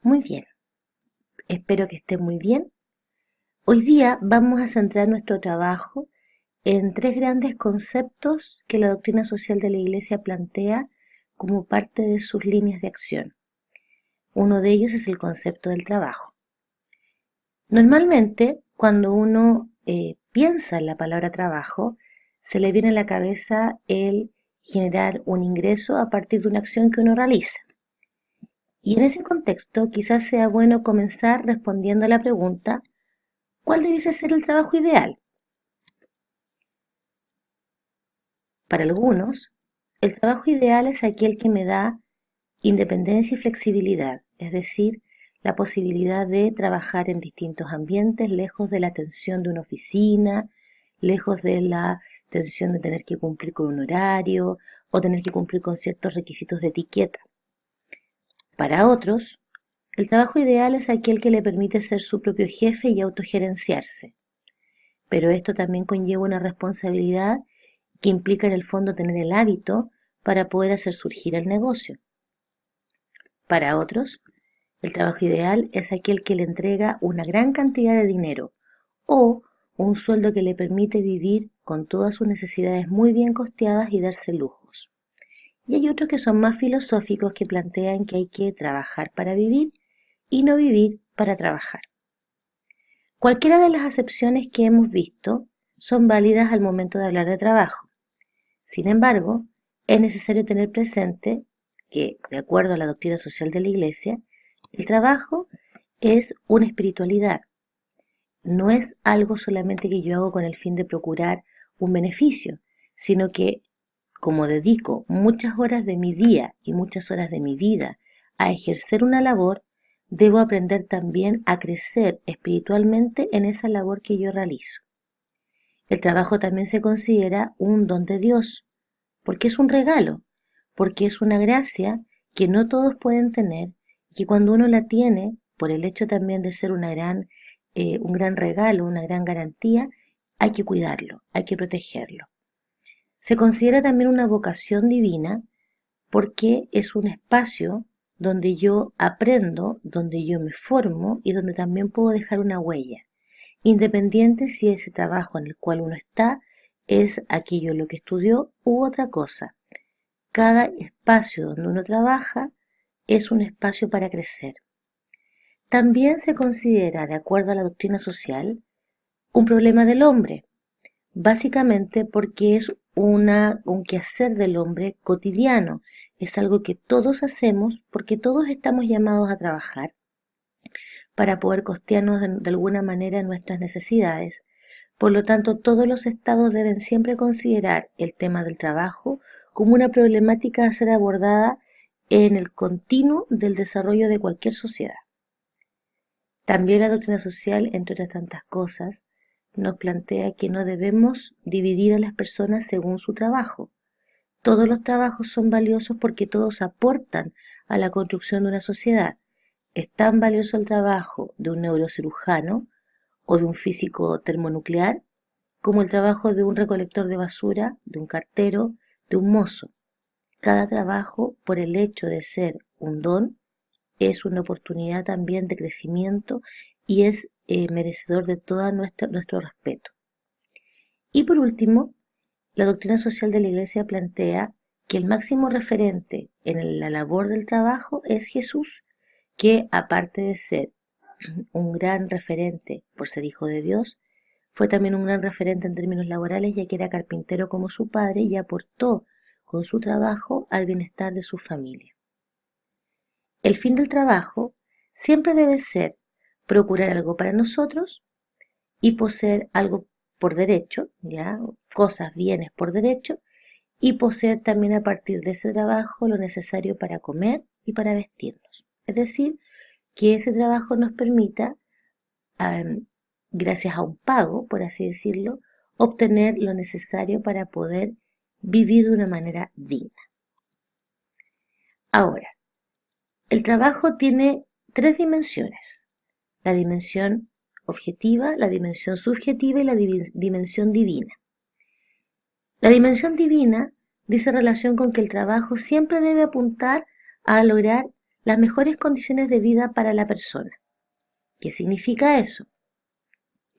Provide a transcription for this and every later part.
Muy bien, espero que esté muy bien. Hoy día vamos a centrar nuestro trabajo en tres grandes conceptos que la doctrina social de la Iglesia plantea como parte de sus líneas de acción. Uno de ellos es el concepto del trabajo. Normalmente, cuando uno piensa en la palabra trabajo, se le viene a la cabeza el generar un ingreso a partir de una acción que uno realiza. Y en ese contexto, quizás sea bueno comenzar respondiendo a la pregunta: ¿cuál debiese ser el trabajo ideal? Para algunos, el trabajo ideal es aquel que me da independencia y flexibilidad, es decir, la posibilidad de trabajar en distintos ambientes, lejos de la tensión de una oficina, lejos de la tensión de tener que cumplir con un horario o tener que cumplir con ciertos requisitos de etiqueta. Para otros, el trabajo ideal es aquel que le permite ser su propio jefe y autogerenciarse, pero esto también conlleva una responsabilidad que implica en el fondo tener el hábito para poder hacer surgir el negocio. Para otros, el trabajo ideal es aquel que le entrega una gran cantidad de dinero o un sueldo que le permite vivir con todas sus necesidades muy bien costeadas y darse lujos. Y hay otros que son más filosóficos, que plantean que hay que trabajar para vivir y no vivir para trabajar. Cualquiera de las acepciones que hemos visto son válidas al momento de hablar de trabajo. Sin embargo, es necesario tener presente que, de acuerdo a la doctrina social de la Iglesia, el trabajo es una espiritualidad. No es algo solamente que yo hago con el fin de procurar un beneficio, sino que, como dedico muchas horas de mi día y muchas horas de mi vida a ejercer una labor, debo aprender también a crecer espiritualmente en esa labor que yo realizo. El trabajo también se considera un don de Dios, porque es un regalo, porque es una gracia que no todos pueden tener, y que cuando uno la tiene, por el hecho también de ser un gran regalo, una gran garantía, hay que cuidarlo, hay que protegerlo. Se considera también una vocación divina porque es un espacio donde yo aprendo, donde yo me formo y donde también puedo dejar una huella, independiente si ese trabajo en el cual uno está es aquello en lo que estudió u otra cosa. Cada espacio donde uno trabaja es un espacio para crecer. También se considera, de acuerdo a la doctrina social, un problema del hombre, básicamente porque es un quehacer del hombre cotidiano, es algo que todos hacemos porque todos estamos llamados a trabajar para poder costearnos de alguna manera nuestras necesidades. Por lo tanto, todos los estados deben siempre considerar el tema del trabajo como una problemática a ser abordada en el continuo del desarrollo de cualquier sociedad. También la doctrina social, entre otras tantas cosas, nos plantea que no debemos dividir a las personas según su trabajo. Todos los trabajos son valiosos porque todos aportan a la construcción de una sociedad. Es tan valioso el trabajo de un neurocirujano o de un físico termonuclear como el trabajo de un recolector de basura, de un cartero, de un mozo. Cada trabajo, por el hecho de ser un don, es una oportunidad también de crecimiento y es merecedor de todo nuestro respeto. Y por último, la doctrina social de la Iglesia plantea que el máximo referente en la labor del trabajo es Jesús, que aparte de ser un gran referente por ser hijo de Dios, fue también un gran referente en términos laborales, ya que era carpintero como su padre y aportó con su trabajo al bienestar de su familia. El fin del trabajo siempre debe ser procurar algo para nosotros y poseer algo por derecho, ya, cosas, bienes por derecho, y poseer también a partir de ese trabajo lo necesario para comer y para vestirnos. Es decir, que ese trabajo nos permita, gracias a un pago, por así decirlo, obtener lo necesario para poder vivir de una manera digna. Ahora, el trabajo tiene tres dimensiones: la dimensión objetiva, la dimensión subjetiva y la dimensión divina. La dimensión divina dice relación con que el trabajo siempre debe apuntar a lograr las mejores condiciones de vida para la persona. ¿Qué significa eso?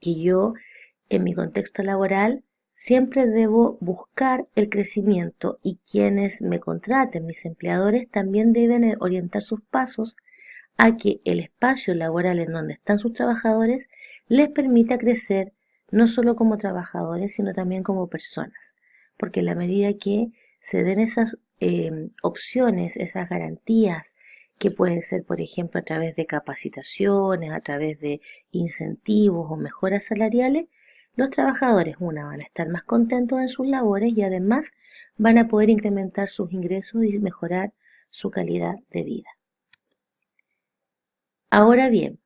Que yo, en mi contexto laboral, siempre debo buscar el crecimiento y quienes me contraten, mis empleadores, también deben orientar sus pasos a que el espacio laboral en donde están sus trabajadores les permita crecer no solo como trabajadores, sino también como personas. Porque en la medida que se den esas opciones, esas garantías, que pueden ser, por ejemplo, a través de capacitaciones, a través de incentivos o mejoras salariales, los trabajadores, una, van a estar más contentos en sus labores y además van a poder incrementar sus ingresos y mejorar su calidad de vida. Ahora bien,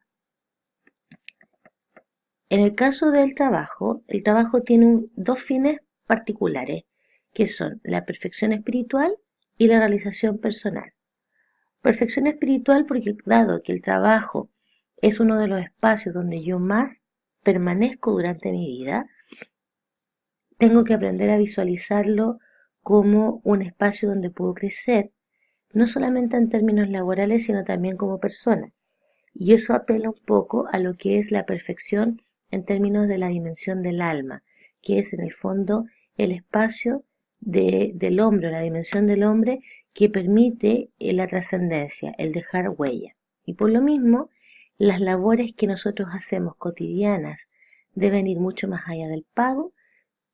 en el caso del trabajo, el trabajo tiene dos fines particulares, que son la perfección espiritual y la realización personal. Perfección espiritual porque dado que el trabajo es uno de los espacios donde yo más permanezco durante mi vida, tengo que aprender a visualizarlo como un espacio donde puedo crecer, no solamente en términos laborales, sino también como persona. Y eso apela un poco a lo que es la perfección en términos de la dimensión del alma, que es en el fondo el espacio del hombre, la dimensión del hombre que permite la trascendencia, el dejar huella. Y por lo mismo, las labores que nosotros hacemos cotidianas deben ir mucho más allá del pago,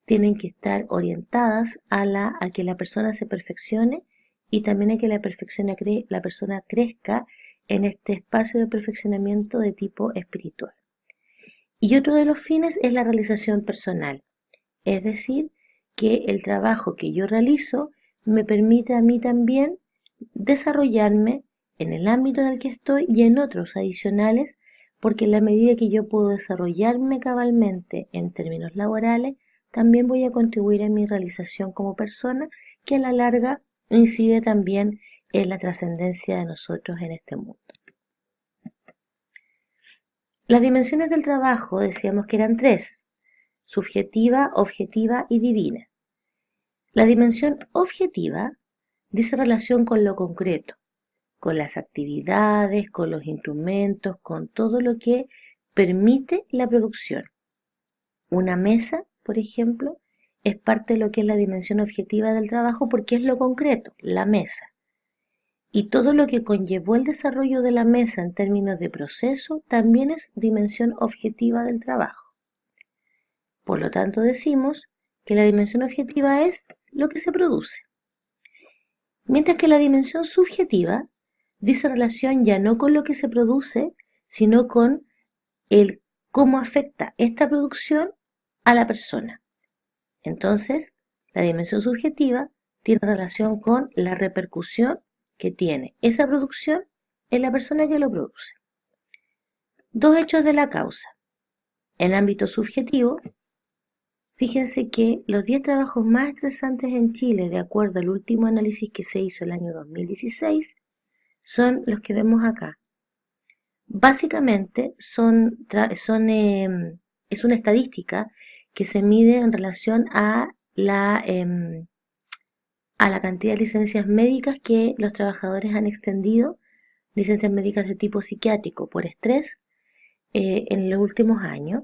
tienen que estar orientadas a que la persona se perfeccione y también a que la persona crezca en este espacio de perfeccionamiento de tipo espiritual. Y otro de los fines es la realización personal, es decir, que el trabajo que yo realizo me permite a mí también desarrollarme en el ámbito en el que estoy y en otros adicionales, porque en la medida que yo puedo desarrollarme cabalmente en términos laborales, también voy a contribuir en mi realización como persona, que a la larga incide también en la trascendencia de nosotros en este mundo. Las dimensiones del trabajo decíamos que eran tres: subjetiva, objetiva y divina. La dimensión objetiva dice relación con lo concreto, con las actividades, con los instrumentos, con todo lo que permite la producción. Una mesa, por ejemplo, es parte de lo que es la dimensión objetiva del trabajo porque es lo concreto, la mesa. Y todo lo que conllevó el desarrollo de la mesa en términos de proceso también es dimensión objetiva del trabajo. Por lo tanto, decimos que la dimensión objetiva es lo que se produce. Mientras que la dimensión subjetiva dice relación ya no con lo que se produce, sino con el cómo afecta esta producción a la persona. Entonces, la dimensión subjetiva tiene relación con la repercusión que tiene esa producción en la persona que lo produce. Dos hechos de la causa. En ámbito subjetivo, fíjense que los 10 trabajos más estresantes en Chile, de acuerdo al último análisis que se hizo el año 2016, son los que vemos acá. Básicamente es una estadística que se mide en relación a la cantidad de licencias médicas que los trabajadores han extendido, licencias médicas de tipo psiquiátrico por estrés en los últimos años.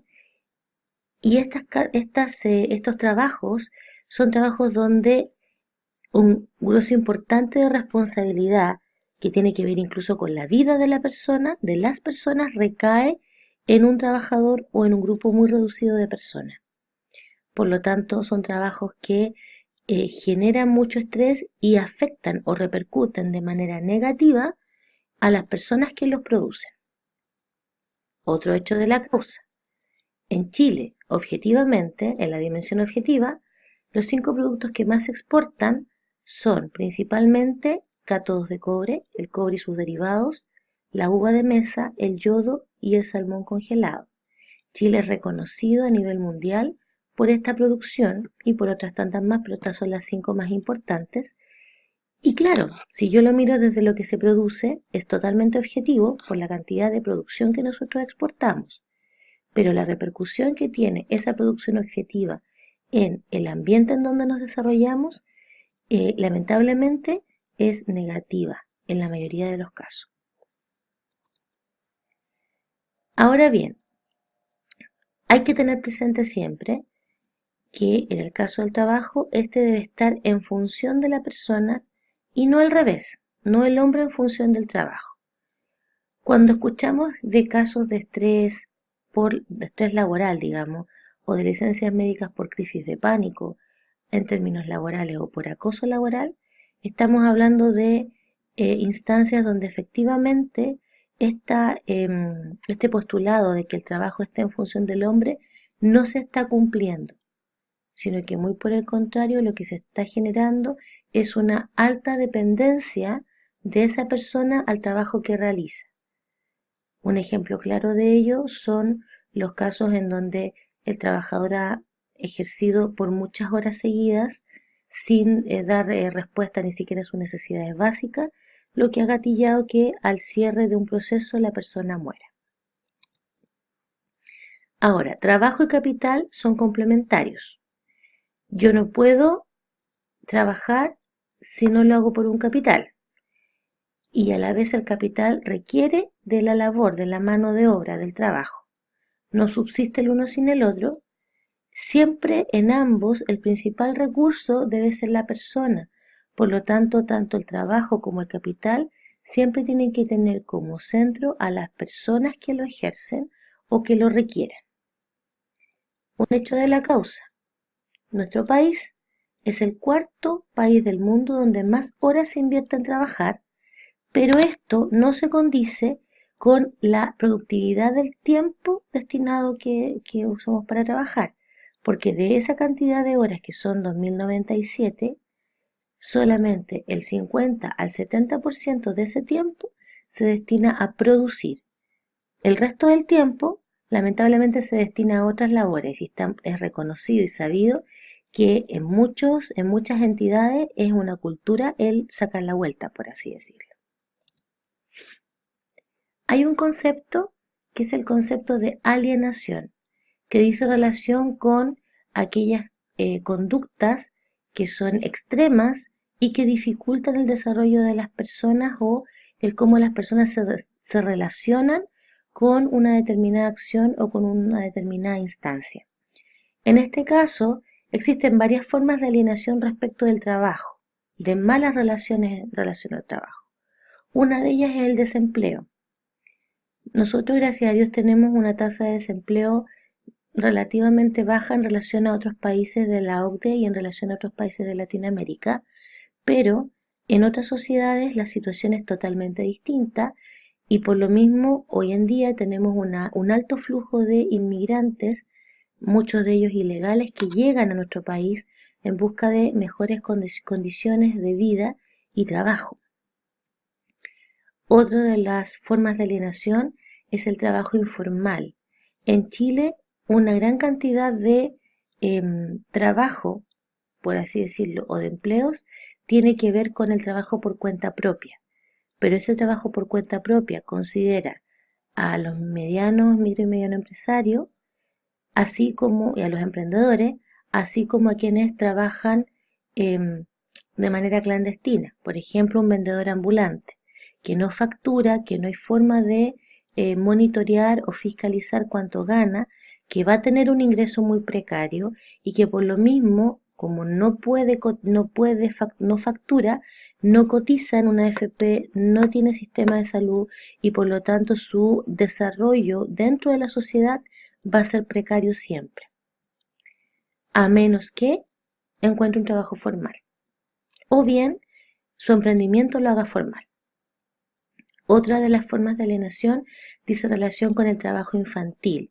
Y estos trabajos son trabajos donde un grueso importante de responsabilidad que tiene que ver incluso con la vida de la persona, de las personas, recae en un trabajador o en un grupo muy reducido de personas. Por lo tanto, son trabajos que generan mucho estrés y afectan o repercuten de manera negativa a las personas que los producen. Otro hecho de la causa. En Chile, objetivamente, en la dimensión objetiva, los 5 productos que más se exportan son principalmente cátodos de cobre, el cobre y sus derivados, la uva de mesa, el yodo y el salmón congelado. Chile es reconocido a nivel mundial por esta producción y por otras tantas más, pero estas son las 5 más importantes. Y claro, si yo lo miro desde lo que se produce, es totalmente objetivo por la cantidad de producción que nosotros exportamos. Pero la repercusión que tiene esa producción objetiva en el ambiente en donde nos desarrollamos, lamentablemente es negativa, en la mayoría de los casos. Ahora bien, hay que tener presente siempre que en el caso del trabajo, este debe estar en función de la persona y no al revés, no el hombre en función del trabajo. Cuando escuchamos de casos de estrés laboral, digamos, o de licencias médicas por crisis de pánico, en términos laborales o por acoso laboral, estamos hablando de instancias donde efectivamente este postulado de que el trabajo está en función del hombre no se está cumpliendo, sino que muy por el contrario, lo que se está generando es una alta dependencia de esa persona al trabajo que realiza. Un ejemplo claro de ello son los casos en donde el trabajador ha ejercido por muchas horas seguidas sin dar respuesta ni siquiera a sus necesidades básicas, lo que ha gatillado que al cierre de un proceso la persona muera. Ahora, trabajo y capital son complementarios. Yo no puedo trabajar si no lo hago por un capital. Y a la vez el capital requiere de la labor, de la mano de obra, del trabajo. No subsiste el uno sin el otro. Siempre en ambos el principal recurso debe ser la persona. Por lo tanto, tanto el trabajo como el capital siempre tienen que tener como centro a las personas que lo ejercen o que lo requieren. Un hecho de la causa. Nuestro país es el cuarto país del mundo donde más horas se invierte en trabajar, pero esto no se condice con la productividad del tiempo destinado que usamos para trabajar, porque de esa cantidad de horas que son 2097, solamente el 50 al 70% de ese tiempo se destina a producir. El resto del tiempo, lamentablemente, se destina a otras labores y es reconocido y sabido que en muchas entidades es una cultura el sacar la vuelta, por así decirlo. Hay un concepto que es el concepto de alienación, que dice relación con aquellas conductas que son extremas y que dificultan el desarrollo de las personas o el cómo las personas se relacionan con una determinada acción o con una determinada instancia. En este caso, existen varias formas de alienación respecto del trabajo, de malas relaciones en relación al trabajo. Una de ellas es el desempleo. Nosotros, gracias a Dios, tenemos una tasa de desempleo relativamente baja en relación a otros países de la OCDE y en relación a otros países de Latinoamérica, pero en otras sociedades la situación es totalmente distinta y por lo mismo hoy en día tenemos un alto flujo de inmigrantes, muchos de ellos ilegales, que llegan a nuestro país en busca de mejores condiciones de vida y trabajo. Otra de las formas de alienación es el trabajo informal. En Chile, una gran cantidad de trabajo, por así decirlo, o de empleos, tiene que ver con el trabajo por cuenta propia. Pero ese trabajo por cuenta propia considera a los medianos, micro y mediano empresarios, así como y a los emprendedores, así como a quienes trabajan de manera clandestina. Por ejemplo, un vendedor ambulante que no factura, que no hay forma de monitorear o fiscalizar cuánto gana, que va a tener un ingreso muy precario y que por lo mismo, como no factura, no cotiza en una AFP, no tiene sistema de salud y por lo tanto su desarrollo dentro de la sociedad va a ser precario siempre, a menos que encuentre un trabajo formal o bien su emprendimiento lo haga formal. Otra de las formas de alienación dice relación con el trabajo infantil,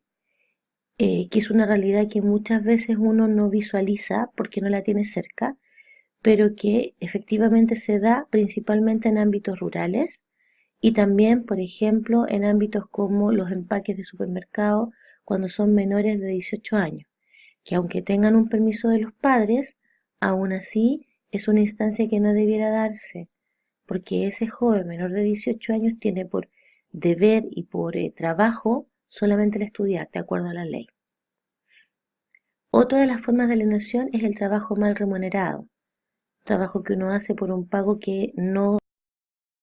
que es una realidad que muchas veces uno no visualiza porque no la tiene cerca, pero que efectivamente se da principalmente en ámbitos rurales y también, por ejemplo, en ámbitos como los empaques de supermercado cuando son menores de 18 años, que aunque tengan un permiso de los padres, aún así es una instancia que no debiera darse, porque ese joven menor de 18 años tiene por deber y por trabajo solamente el estudiar, de acuerdo a la ley. Otra de las formas de alienación es el trabajo mal remunerado, trabajo que uno hace por un pago que no